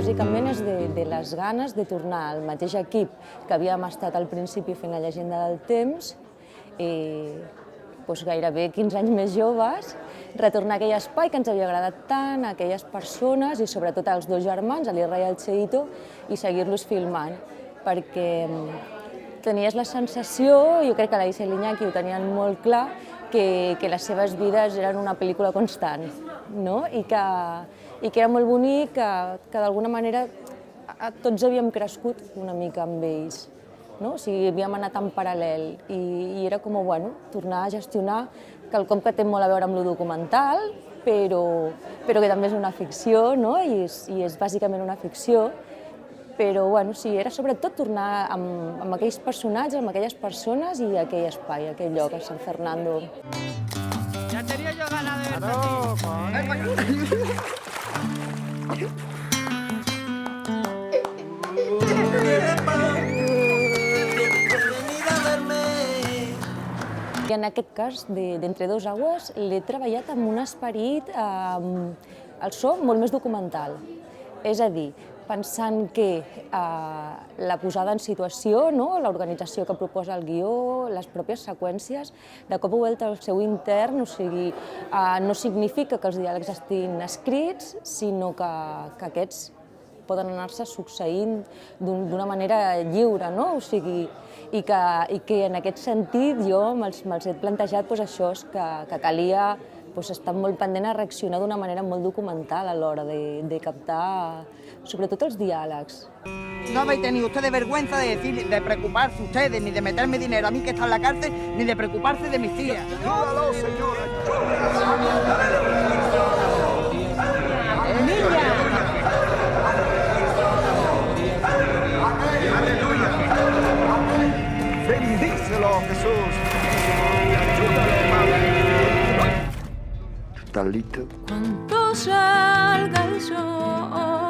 bàsicament és de les ganes de tornar al mateix equip que havíem estat al principi fent la llegenda del temps, gairebé 15 anys més joves, retornar a aquell espai que ens havia agradat tant, a aquelles persones i sobretot als dos germans, l'Isra i el Cheito, i seguir-los filmant, perquè tenies la sensació, jo crec que l'Aisha i l'Iñaki ho tenien molt clar, que les seves vides eren una pel·lícula constant, no? I que era molt bonic, que d'alguna manera tots havíem crescut una mica amb ells. O sigui, havíem anat en paral·lel i era com, bueno, tornar a gestionar quelcom que té molt a veure amb lo documental, però que també és una ficció, i és bàsicament una ficció, però bueno, sí, era sobretot tornar amb aquells personatges, amb aquelles persones i aquell espai, aquell lloc, a San Fernando. Ya tenía yo ganas de verte aquí. I en aquest cas, d'Entre dos aguas, l'he treballat amb un esperit, el so molt més documental. És a dir, pensant que la posada en situació, l'organització que proposa el guió, les pròpies seqüències, de cop obert al seu intern, o sigui, no significa que els diàlegs estiguin escrits, sinó que aquests poden anar-se succeint d'una manera lliure, o sigui, i que en aquest sentit jo me'ls he plantejat això, que calia estar molt pendent a reaccionar d'una manera molt documental a l'hora de captar, sobretot els diàlegs. No habéis tenido ustedes vergüenza de decir, de preocuparse ustedes, ni de meterme dinero a mí que está en la cárcel, ni de preocuparse de mis tías. ¡Ayúdalo, señora! ¡Bendícelo, Jesús! ¡Ayúdalo, Padre! ¿Estás listo? Cuando salga el sol.